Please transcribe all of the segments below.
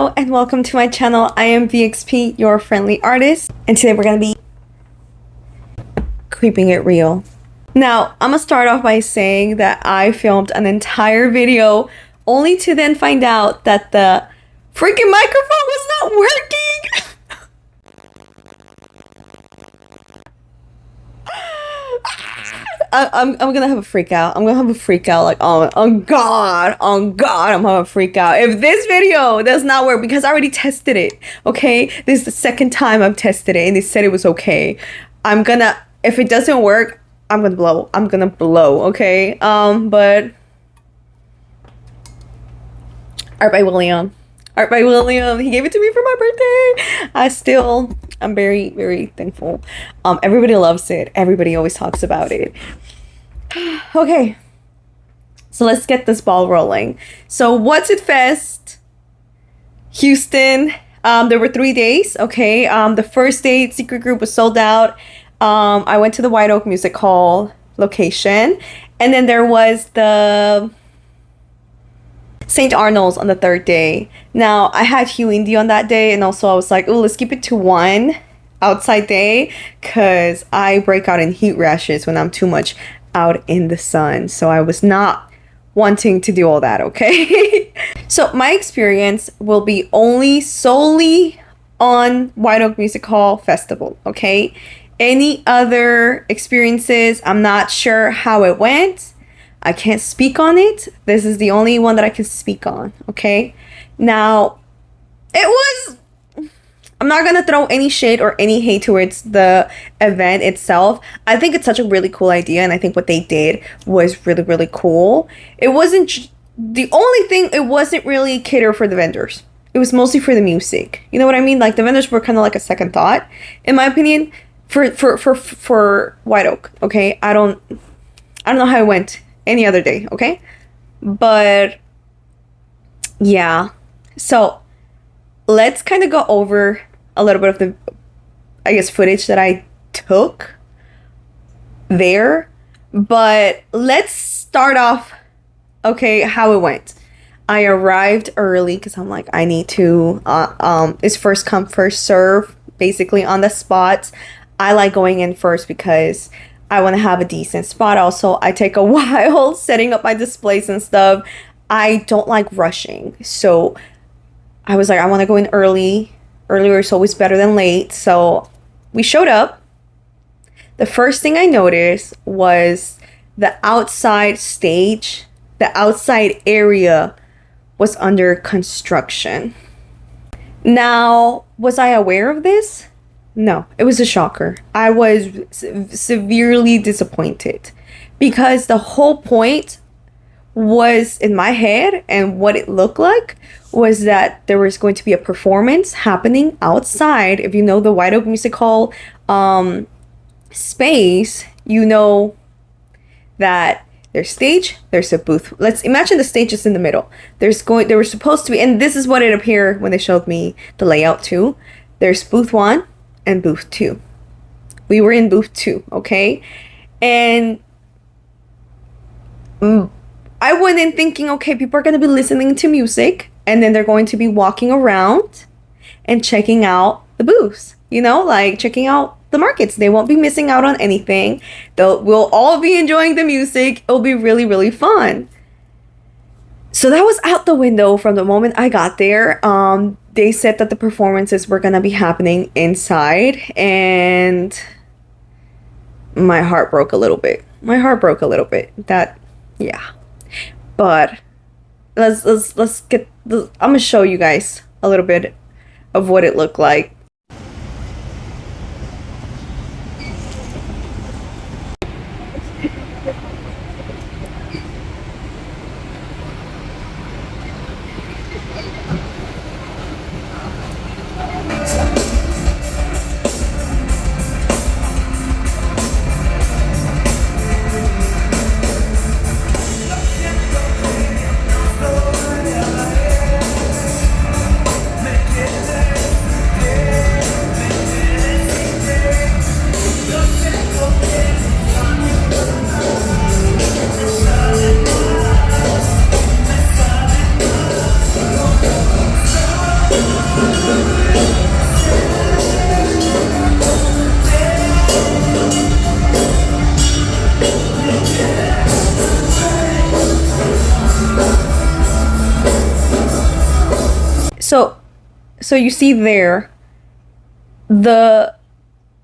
Hello and welcome to my channel. I am VXP, your friendly artist, and today we're gonna be keeping it real. Now, I'm gonna start off by saying that I filmed an entire video only to then find out that the freaking microphone was not working. I'm gonna have a freak out. I'm gonna have a freak out. Like, oh God, I'm gonna have a freak out if this video does not work, because I already tested it. Okay, this is the second time I've tested it and they said it was okay. If it doesn't work, I'm gonna blow. Okay, but Art by William. Art by William. He gave it to me for my birthday. I'm very, very thankful. Everybody loves it. Everybody always talks about it. Okay. So let's get this ball rolling. So What's It Fest, Houston. There were 3 days. Okay. The first day, Secret Group was sold out. I went to the White Oak Music Hall location. And then there was the St. Arnold's on the third day. Now, I had Hugh Indie on that day, and also I was like, oh, let's keep it to one outside day, because I break out in heat rashes when I'm too much out in the sun. So I was not wanting to do all that, okay? So my experience will be only solely on White Oak Music Hall Festival, okay? Any other experiences, I'm not sure how it went. I can't speak on it. This is the only one that I can speak on, okay? Now, I'm not gonna throw any shade or any hate towards the event itself. I think it's such a really cool idea, and I think what they did was really, really cool. It wasn't really cater for the vendors. It was mostly for the music. You know what I mean? Like, the vendors were kind of like a second thought, in my opinion, for White Oak, okay? I don't know how it went any other day, okay? But yeah, so let's kind of go over a little bit of the, I guess, footage that I took there. But let's start off, okay, how it went. I arrived early because I'm like, I need to, it's first come, first serve, basically on the spot. I like going in first because I want to have a decent spot. Also, I take a while setting up my displays and stuff. I don't like rushing. So I was like, I want to go in early. Earlier is always better than late. So we showed up. The first thing I noticed was the outside stage, the outside area was under construction. Now, was I aware of this? No, it was a shocker. I was severely disappointed because the whole point was, in my head, and what it looked like was that there was going to be a performance happening outside. If you know the White Oak Music Hall space, you know that there's stage, there's a booth. Let's imagine the stage is in the middle. There were supposed to be, and this is what it appeared when they showed me the layout too. There's booth 1 and booth 2. We were in booth 2, okay? And I went in thinking, okay, people are going to be listening to music, and then they're going to be walking around and checking out the booths, you know, like checking out the markets. They won't be missing out on anything. We'll all be enjoying the music. It'll be really, really fun. So that was out the window from the moment I got there. They said that the performances were gonna be happening inside, and my heart broke a little bit. That, yeah. But let's get I'm gonna show you guys a little bit of what it looked like. So you see there, the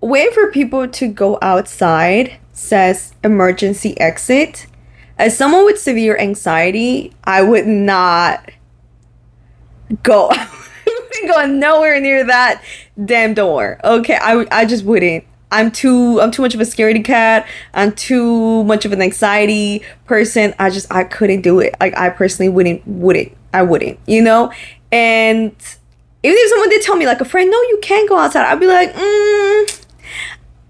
way for people to go outside says emergency exit. As someone with severe anxiety, I would not go. I wouldn't go nowhere near that damn door. Okay, I just wouldn't. I'm too much of a scaredy cat. I'm too much of an anxiety person. I couldn't do it. Like I personally wouldn't, you know? And even if someone did tell me, like a friend, no, you can't go outside, I'd be like,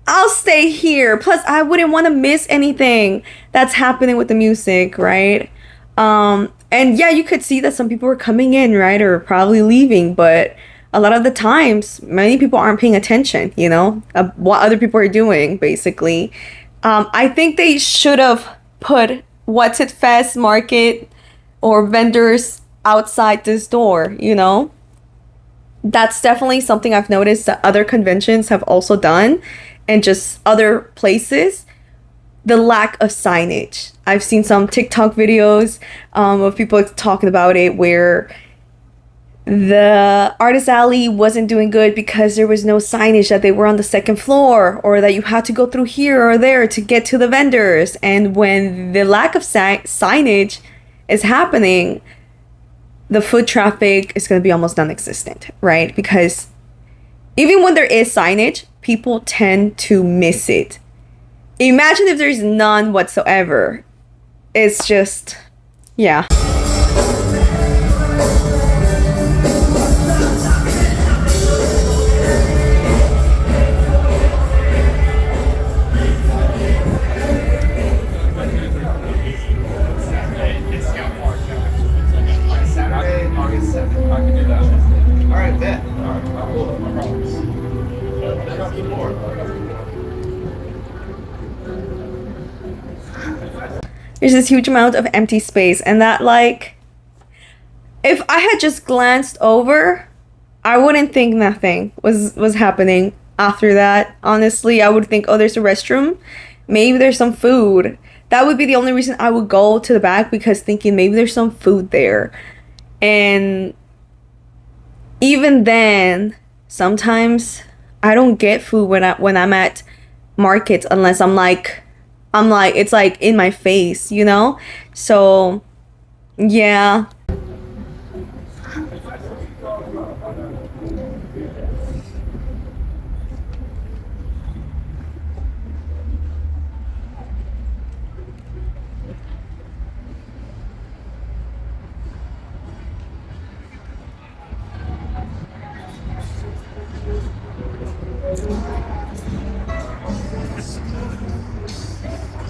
I'll stay here. Plus, I wouldn't want to miss anything that's happening with the music, right? And yeah, you could see that some people were coming in, right, or probably leaving, but a lot of the times, many people aren't paying attention, you know, what other people are doing, basically. I think they should have put What's It Fest market or vendors outside this door, you know? That's definitely something I've noticed that other conventions have also done, and just other places. The lack of signage. I've seen some TikTok videos of people talking about it, where the artist alley wasn't doing good because there was no signage that they were on the second floor, or that you had to go through here or there to get to the vendors. And when the lack of signage is happening, the foot traffic is going to be almost non-existent, right? Because even when there is signage, people tend to miss it. Imagine if there's none whatsoever. It's just, yeah. There's this huge amount of empty space, and that, like, if I had just glanced over, I wouldn't think nothing was happening after that. Honestly, I would think, oh, there's a restroom, maybe there's some food. That would be the only reason I would go to the back, because thinking maybe there's some food there. And even then, sometimes I don't get food when I'm at markets, unless I'm like it's like in my face, you know? So yeah.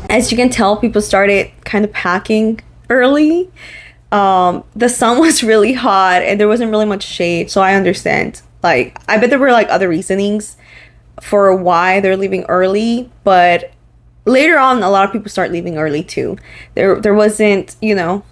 As you can tell, people started kind of packing early. The sun was really hot and there wasn't really much shade, so I understand. Like, I bet there were like other reasonings for why they're leaving early, but later on, a lot of people start leaving early too. There wasn't, you know.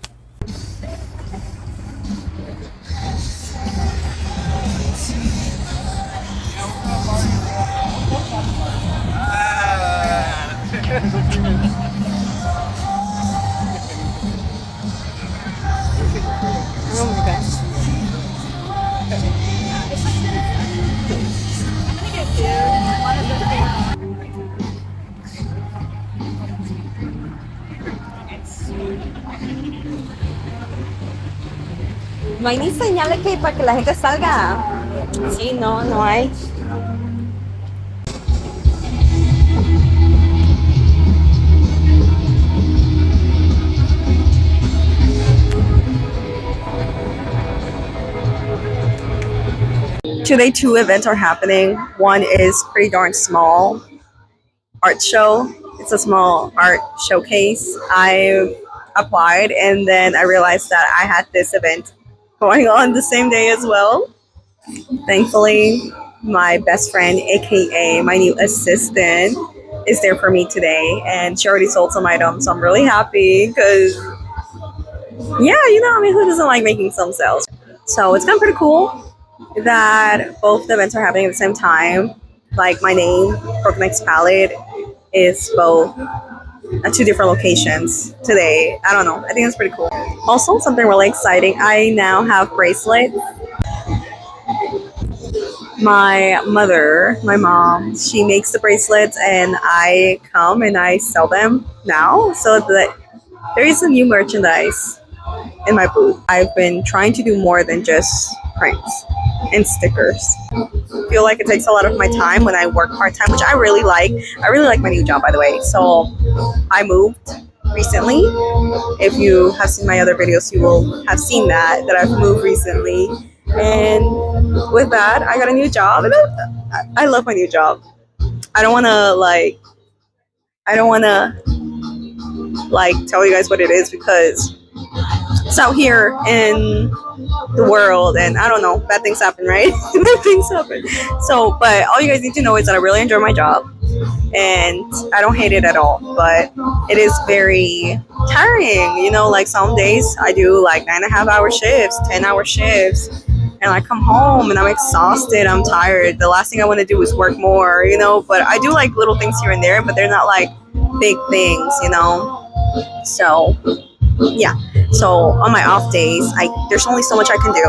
No hay ni señales que para que la gente salga. Sí, no, no hay. Today, two events are happening. One is pretty darn small, art show. It's a small art showcase. I applied and then I realized that I had this event going on the same day as well. Thankfully, my best friend, aka my new assistant, is there for me today, and she already sold some items, so I'm really happy because, yeah, you know, I mean, who doesn't like making some sales? So it's kind of pretty cool that both the events are happening at the same time. Like, my name, Broken X Palette, is both at two different locations today. I don't know. I think that's pretty cool. Also, something really exciting. I now have bracelets my mother, my mom, she makes the bracelets and I come and I sell them now. So that there is a new merchandise in my booth. I've been trying to do more than just prints and stickers. I feel like it takes a lot of my time when I work part-time, which I really like. I really like my new job, by the way. So I moved recently. If you have seen my other videos, you will have seen that I've moved recently. And with that, I got a new job, and I love my new job. I don't want to tell you guys what it is because it's out here in the world, and I don't know, bad things happen, right? Bad things happen. So, but all you guys need to know is that I really enjoy my job, and I don't hate it at all. But it is very tiring, you know. Like some days I do like 9.5-hour shifts, 10-hour shifts, and I come home and I'm exhausted. I'm tired. The last thing I want to do is work more, you know. But I do like little things here and there, but they're not like big things, you know. So yeah. So on my off days, there's only so much I can do.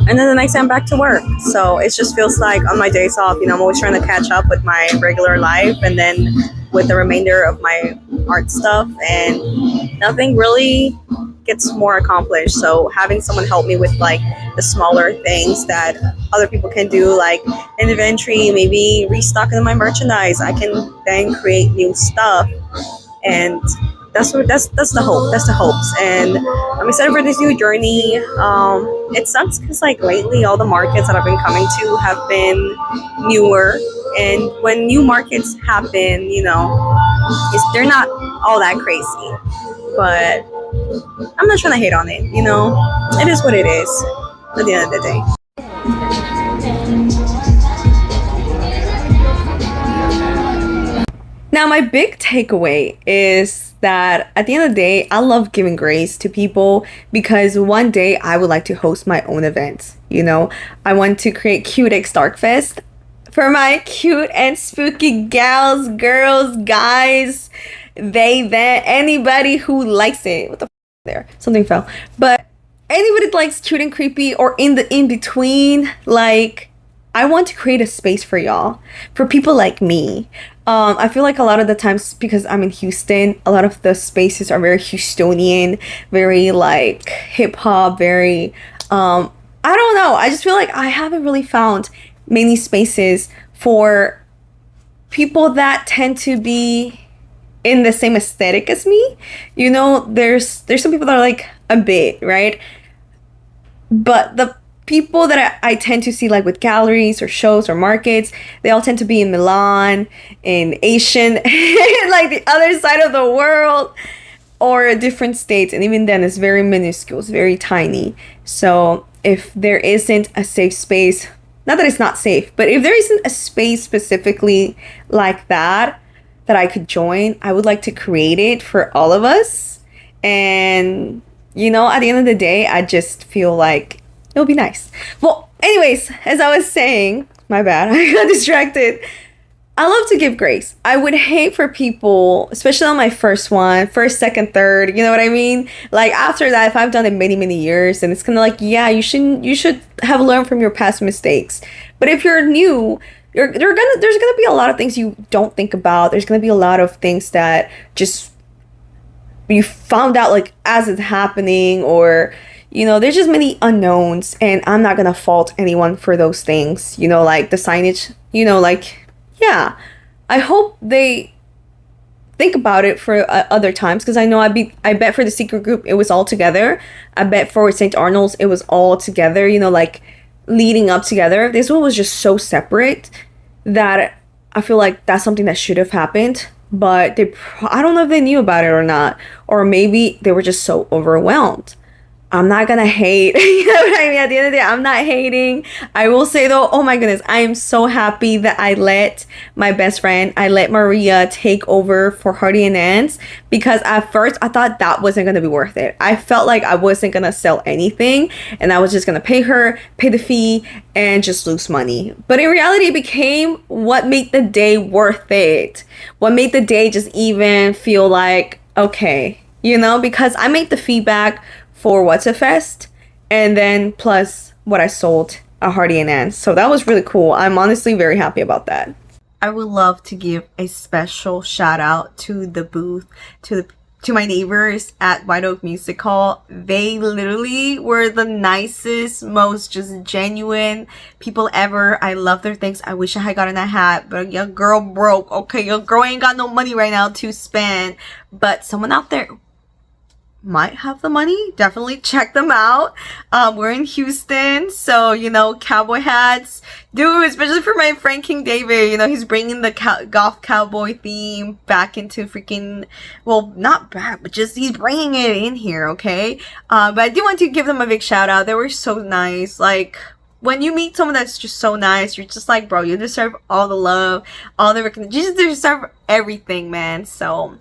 And then the next day I'm back to work. So it just feels like on my days off, you know, I'm always trying to catch up with my regular life and then with the remainder of my art stuff, and nothing really gets more accomplished. So having someone help me with like the smaller things that other people can do, like inventory, maybe restocking my merchandise, I can then create new stuff. And that's the hope. That's the hopes, and I'm excited for this new journey. It sucks because like lately, all the markets that I've been coming to have been newer, and when new markets happen, you know, they're not all that crazy. But I'm not trying to hate on it. You know, it is what it is. At the end of the day. Now, my big takeaway is that at the end of the day, I love giving grace to people because one day I would like to host my own events. You know, I want to create Cute X Dark Fest for my cute and spooky gals, girls, guys, them, anybody who likes it. What the there? Something fell. But anybody that likes cute and creepy or in between, like, I want to create a space for y'all, for people like me. I feel like a lot of the times, because I'm in Houston, a lot of the spaces are very Houstonian, very like hip hop, very, I don't know. I just feel like I haven't really found many spaces for people that tend to be in the same aesthetic as me. You know, there's some people that are like a bit, right? But the people that I tend to see like with galleries or shows or markets, they all tend to be in Milan, in Asian, like the other side of the world, or different states. And even then it's very minuscule, it's very tiny. So if there isn't a safe space, not that it's not safe, but if there isn't a space specifically like that I could join, I would like to create it for all of us. And you know, at the end of the day, I just feel like it'll be nice. Well, anyways, as I was saying, my bad, I got distracted. I love to give grace. I would hate for people, especially on my first one, first, second, third, you know what I mean? Like after that, if I've done it many, many years, and it's kind of like, yeah, you should have learned from your past mistakes. But if you're new, there's gonna be a lot of things you don't think about. There's gonna be a lot of things that just you found out like as it's happening, or you know, there's just many unknowns, and I'm not gonna fault anyone for those things. You know, like the signage, you know, like, yeah, I hope they think about it for other times, because I know I bet for the secret group it was all together. I bet for St. Arnold's it was all together, you know, like leading up together. This one was just so separate that I feel like that's something that should have happened, but I don't know if they knew about it or not, or maybe they were just so overwhelmed. I'm not gonna hate, you know what I mean? At the end of the day, I'm not hating. I will say though, oh my goodness, I am so happy that I let my best friend, I let Maria take over for Hardy and Ann's, because at first I thought that wasn't gonna be worth it. I felt like I wasn't gonna sell anything, and I was just gonna pay the fee, and just lose money. But in reality, it became what made the day worth it. What made the day just even feel like, okay, you know, because I made the feedback for What's a Fest, and then plus what I sold a Hardy and Ann. So that was really cool. I'm honestly very happy about that. I would love to give a special shout out to the booth, to my neighbors at White Oak Music Hall. They literally were the nicest, most just genuine people ever. I love their things. I wish I had gotten a hat, but your girl broke. Okay, your girl ain't got no money right now to spend. But someone out there might have the money. Definitely check them out. We're in Houston, so you know, cowboy hats, dude, especially for my friend King David. You know, he's bringing the golf cowboy theme back into freaking, well, not back, but just he's bringing it in here. Okay, but I do want to give them a big shout out. They were so nice. Like, when you meet someone that's just so nice, you're just like, bro, you deserve all the love, all the recognition. You just deserve everything, man. So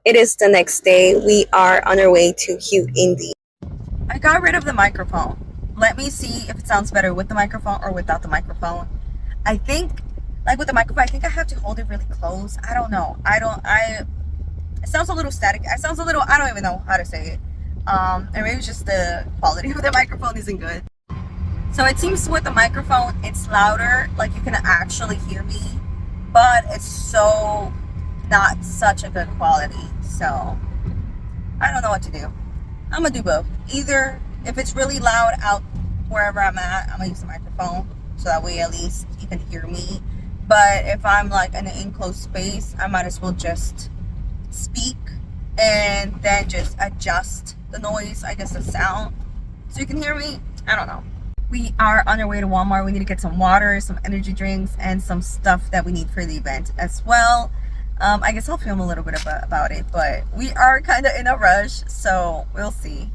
it is the next day. We are on our way to Hue Indie. I got rid of the microphone. Let me see if it sounds better with the microphone or without the microphone. I think, like with the microphone, I think I have to hold it really close. I don't know. It sounds a little static. It sounds a little, I don't even know how to say it. And maybe it's just the quality of the microphone isn't good. So it seems with the microphone, it's louder. Like you can actually hear me, but it's so not such a good quality. So I don't know what to do. I'm gonna do both. Either if it's really loud out wherever I'm at, I'm gonna use the microphone so that way at least you can hear me. But if I'm like in an enclosed space, I might as well just speak and then just adjust the noise, I guess the sound, so you can hear me. I don't know. We are on our way to Walmart. We need to get some water, some energy drinks, and some stuff that we need for the event as well. I guess I'll film a little bit about it, but we are kind of in a rush, so we'll see.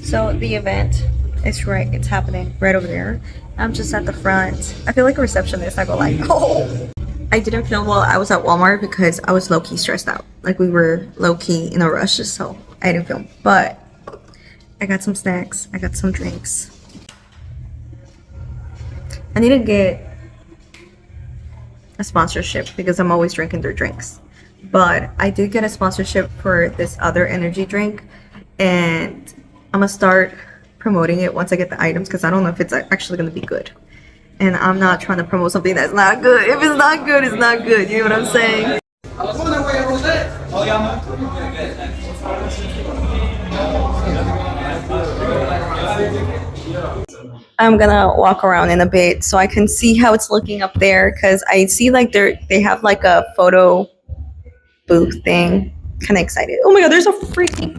So the event is right, it's happening right over there. I'm just at the front. I feel like a receptionist. I go like, oh. I didn't film while I was at Walmart because I was low-key stressed out. Like we were low-key in a rush, so I didn't film. But I got some snacks, I got some drinks. I need to get a sponsorship because I'm always drinking their drinks. But I did get a sponsorship for this other energy drink, and I'm gonna start promoting it once I get the items because I don't know if it's actually gonna be good. And I'm not trying to promote something that's not good. If it's not good, it's not good. You know what I'm saying? I'm gonna walk around in a bit so I can see how it's looking up there, because I see like they have like a photo booth thing. Kind of excited. Oh my god, there's a freaking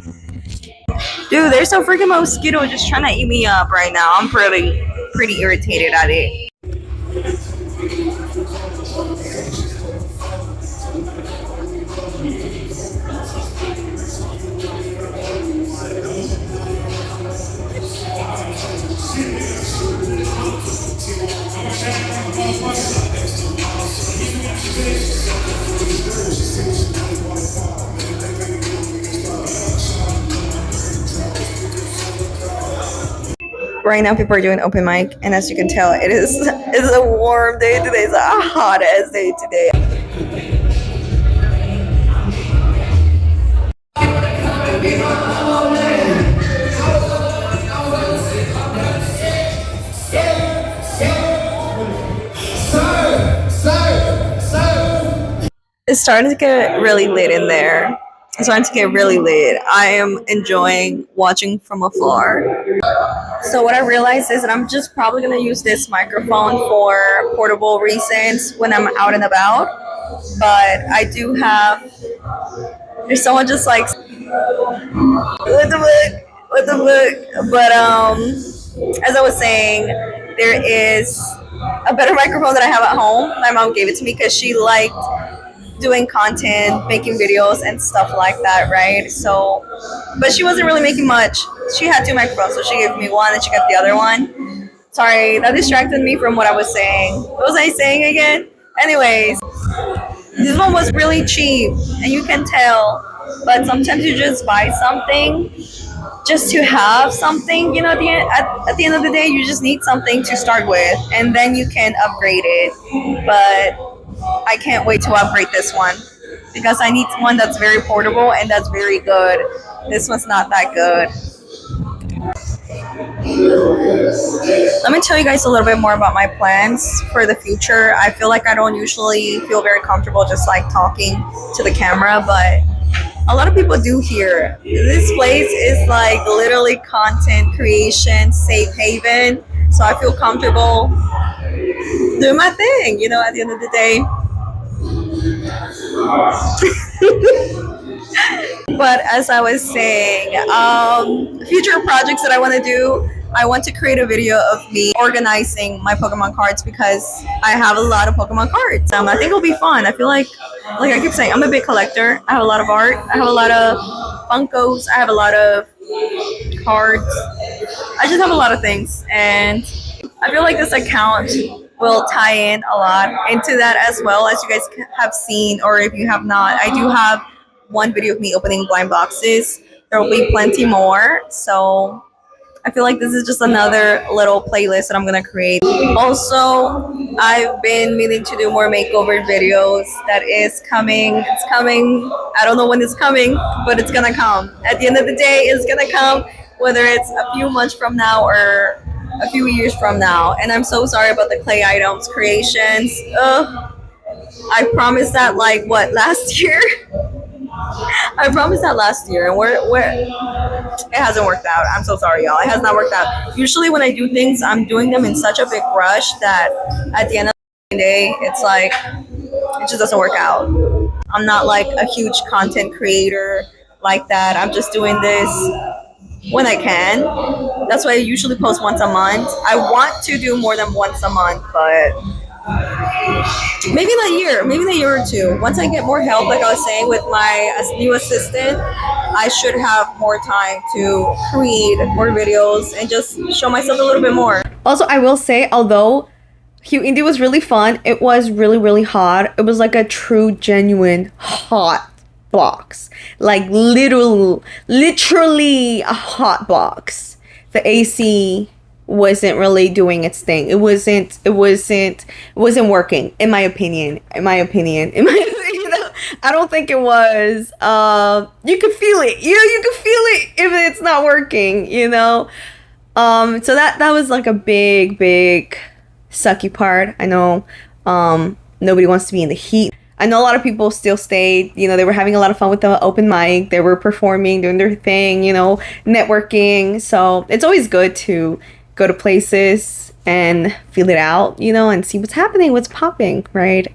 mosquito just trying to eat me up right now. I'm pretty irritated at it. Right now people are doing open mic, and as you can tell, it's a warm day today. It's a hot ass day today. It's starting to get really lit in there. It's starting to get really lit. I am enjoying watching from afar. So what I realized is that I'm just probably going to use this microphone for portable reasons when I'm out and about. But I do have, there's someone just like, what the fuck? But as I was saying, there is a better microphone that I have at home. My mom gave it to me because she liked doing content, making videos and stuff like that, right? So, but she wasn't really making much. She had 2 microphones, so she gave me one and she got the other one. Sorry, that distracted me from what I was saying. What was I saying again? Anyways, this one was really cheap, and you can tell, but sometimes you just buy something just to have something, you know, at the end of the day, you just need something to start with, and then you can upgrade it. But I can't wait to upgrade this one. because I need one that's very portable and that's very good. This one's not that good. Let me tell you guys a little bit more about my plans for the future. I feel like I don't usually feel very comfortable just like talking to the camera, but a lot of people do here. This place is like literally content creation, safe haven. So I feel comfortable doing my thing, at the end of the day. But as I was saying, future projects that I want to do, I want to create a video of me organizing my Pokemon cards because I have a lot of Pokemon cards. I think it'll be fun. I feel like I keep saying, I'm a big collector. I have a lot of art. I have a lot of Funkos. I have a lot of cards. I just have a lot of things. And I feel like this account will tie in a lot into that as well, as you guys have seen, or if you have not. I do have one video of me opening blind boxes. There will be plenty more. So I feel like this is just another little playlist that I'm gonna create. Also, I've been meaning to do more makeover videos. That is coming. It's coming. I don't know when it's coming, but it's gonna come. At the end of the day, it's gonna come, whether it's a few months from now or a few years from now. And I'm so sorry about the clay items creations. I promised that last year. I promised that last year, and it hasn't worked out. I'm so sorry, y'all. It has not worked out. Usually when I do things, I'm doing them in such a big rush that at the end of the day, it's like, it just doesn't work out. I'm not like a huge content creator like that. I'm just doing this when I can. That's why I usually post once a month. I want to do more than once a month, but maybe in a year or two. Once I get more help, like I was saying, with my new assistant, I should have more time to create more videos and just show myself a little bit more. Also, I will say, although Hue Indie was really fun, it was really, really hot. It was like a true, genuine hot box. Like literally a hot box. The AC wasn't really doing its thing. It wasn't working, in my opinion. I don't think it was. You could feel it. You could feel it if it's not working, So that was like a big sucky part. I know nobody wants to be in the heat. I know a lot of people still stayed, they were having a lot of fun with the open mic. They were performing, doing their thing, networking. So it's always good to go to places and feel it out, and see what's happening, what's popping, right?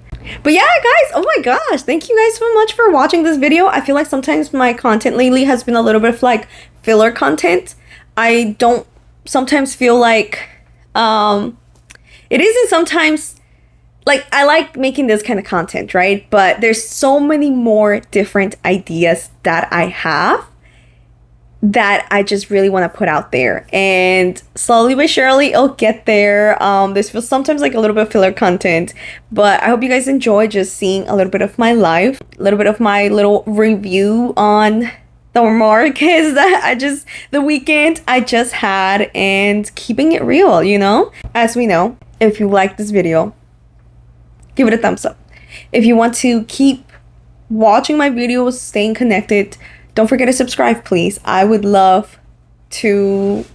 But yeah, guys, oh my gosh, thank you guys so much for watching this video. I feel like sometimes my content lately has been a little bit of like filler content. I don't sometimes feel like it isn't sometimes like I like making this kind of content, right? But there's so many more different ideas that I have that I just really want to put out there, and slowly but surely it'll get there. This feels sometimes like a little bit of filler content, but I hope you guys enjoy just seeing a little bit of my life, a little bit of my little review on the markets that the weekend I just had, and keeping it real, As we know, if you like this video, give it a thumbs up. If you want to keep watching my videos, staying connected, don't forget to subscribe, please. I would love to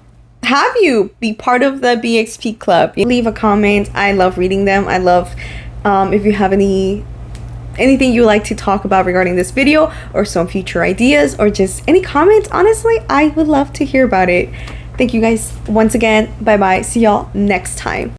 have you be part of the BXP Club. Leave a comment. I love reading them. I love if you have anything you like to talk about regarding this video, or some future ideas, or just any comments. Honestly, I would love to hear about it. Thank you guys once again. Bye bye. See y'all next time.